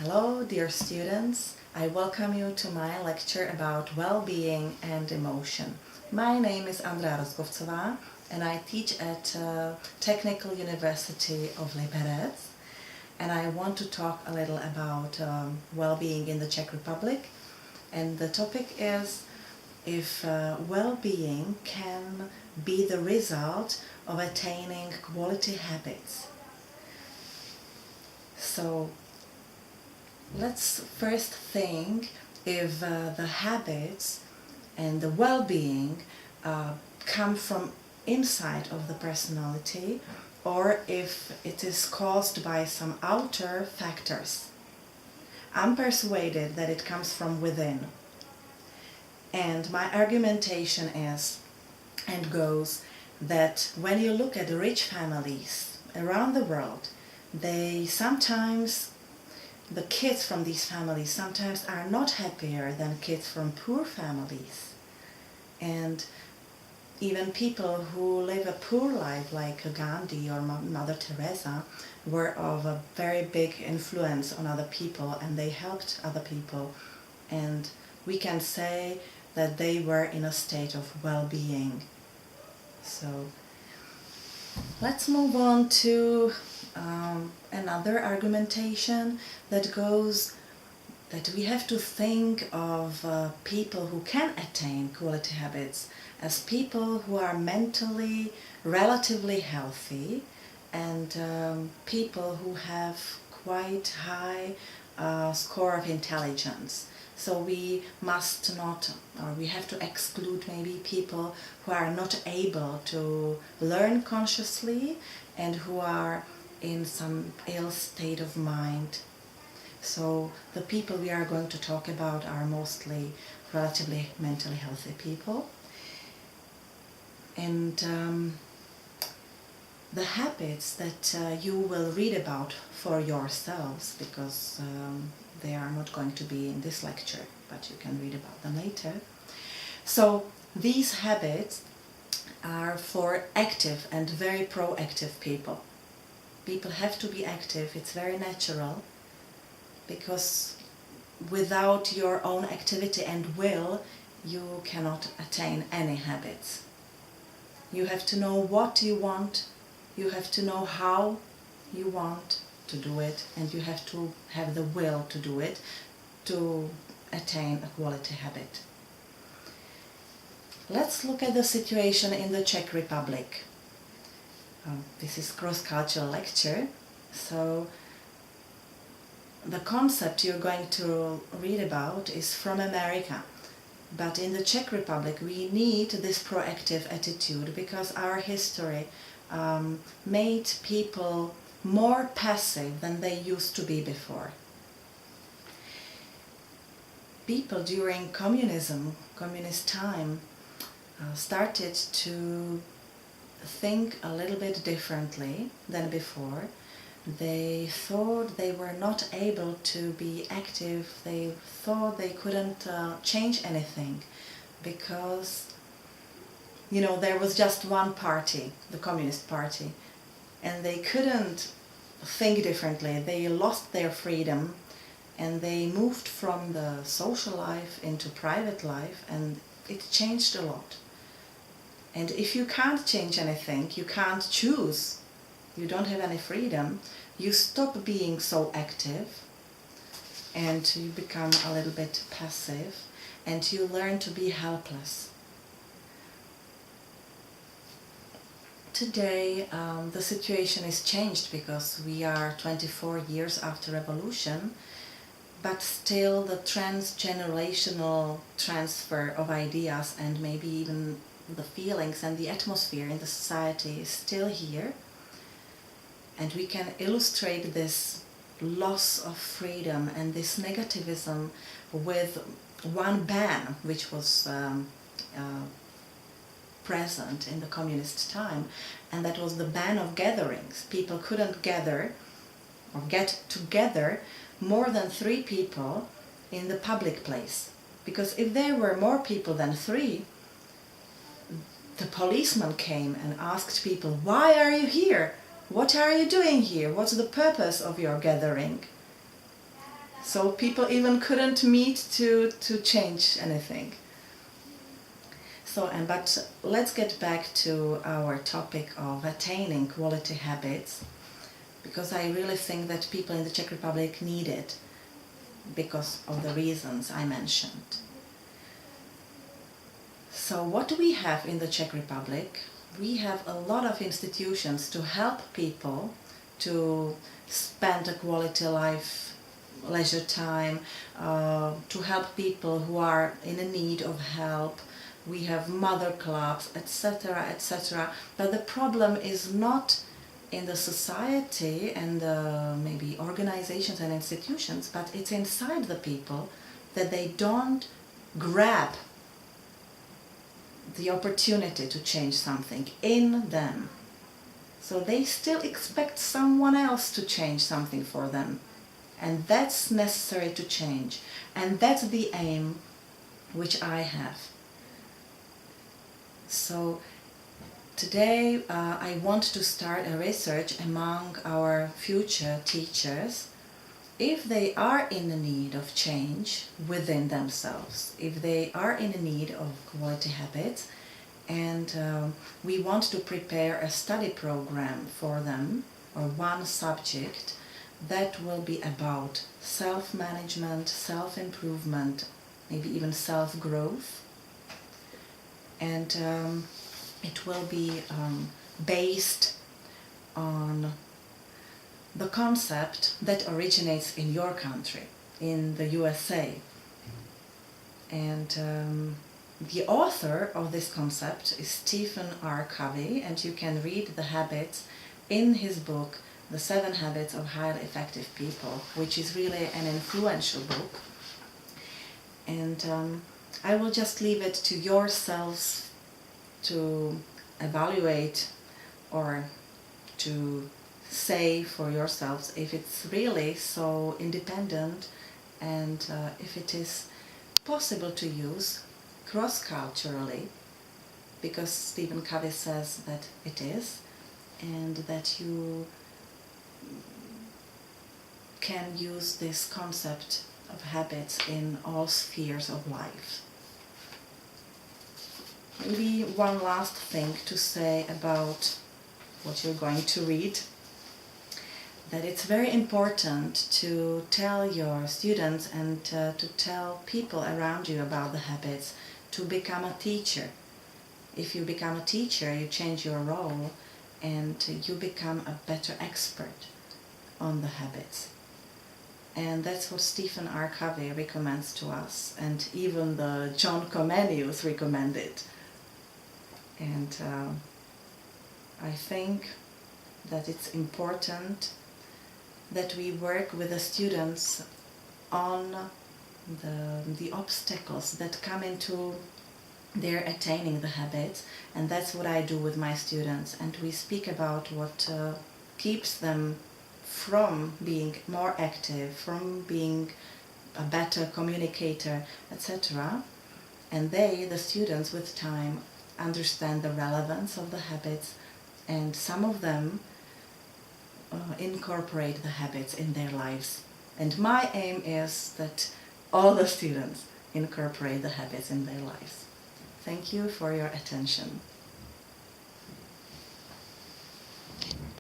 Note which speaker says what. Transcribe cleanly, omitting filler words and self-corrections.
Speaker 1: Hello, dear students. I welcome you to my lecture about well-being and emotion. My name is Andrea Rozkovcova and I teach at Technical University of Liberec, and I want to talk a little about well-being in the Czech Republic, and the topic is if well-being can be the result of attaining quality habits. So let's first think if the habits and the well-being come from inside of the personality, or if it is caused by some outer factors. I'm persuaded that it comes from within. And my argumentation is and goes that when you look at rich families around the world, the kids from these families sometimes are not happier than kids from poor families. And even people who live a poor life, like Gandhi or Mother Teresa, were of a very big influence on other people, and they helped other people. And we can say that they were in a state of well-being. So let's move on to another argumentation that goes that we have to think of people who can attain quality habits as people who are mentally relatively healthy and people who have quite high score of intelligence. So we must not, or we have to exclude maybe people who are not able to learn consciously and who are in some ill state of mind. So the people we are going to talk about are mostly relatively mentally healthy people. And the habits that you will read about for yourselves, because they are not going to be in this lecture, but you can read about them later. So these habits are for active and very proactive people. People have to be active, it's very natural, because without your own activity and will, you cannot attain any habits. You have to know what you want, you have to know how you want to do it, and you have to have the will to do it to attain a quality habit. Let's look at the situation in the Czech Republic. This is cross-cultural lecture, so the concept you're going to read about is from America. But in the Czech Republic we need this proactive attitude because our history made people more passive than they used to be before. People during communist time, started to think a little bit differently than before. They thought they were not able to be active, they thought they couldn't change anything because, there was just one party, the Communist Party, and they couldn't think differently. They lost their freedom and they moved from the social life into private life, and it changed a lot. And if you can't change anything, you can't choose, you don't have any freedom, you stop being so active and you become a little bit passive and you learn to be helpless. Today the situation is changed because we are 24 years after revolution, but still the transgenerational transfer of ideas and maybe even the feelings and the atmosphere in the society is still here. And we can illustrate this loss of freedom and this negativism with one ban which was present in the communist time, and that was the ban of gatherings. People couldn't gather or get together more than 3 people in the public place, because if there were more people than 3, the policeman came and asked people, "Why are you here? What are you doing here? What's the purpose of your gathering?" So people even couldn't meet to change anything. So, but let's get back to our topic of attaining quality habits, because I really think that people in the Czech Republic need it because of the reasons I mentioned. So what do we have in the Czech Republic? We have a lot of institutions to help people to spend a quality life, leisure time, to help people who are in need of help. We have mother clubs, etc., etc. But the problem is not in the society and maybe organizations and institutions, but it's inside the people, that they don't grab the opportunity to change something in them. So they still expect someone else to change something for them. And that's necessary to change. And that's the aim which I have. So today I want to start a research among our future teachers, if they are in need of change within themselves, if they are in need of quality habits, and we want to prepare a study program for them, or one subject that will be about self-management, self-improvement, maybe even self-growth. And it will be based on the concept that originates in your country, in the USA. And the author of this concept is Stephen R. Covey, and you can read the habits in his book, The 7 Habits of Highly Effective People, which is really an influential book. And I will just leave it to yourselves to evaluate or to say for yourselves if it's really so independent and if it is possible to use cross-culturally, because Stephen Covey says that it is, and that you can use this concept of habits in all spheres of life. Maybe one last thing to say about what you're going to read, that it's very important to tell your students and to tell people around you about the habits, to become a teacher. If you become a teacher, you change your role and you become a better expert on the habits. And that's what Stephen R. Covey recommends to us, and even the John Comenius recommended. And I think that it's important that we work with the students on the obstacles that come into their attaining the habits, and that's what I do with my students. And we speak about what keeps them from being more active, from being a better communicator, etc. And they, the students, with time, understand the relevance of the habits, and some of them incorporate the habits in their lives. And my aim is that all the students incorporate the habits in their lives. Thank you for your attention.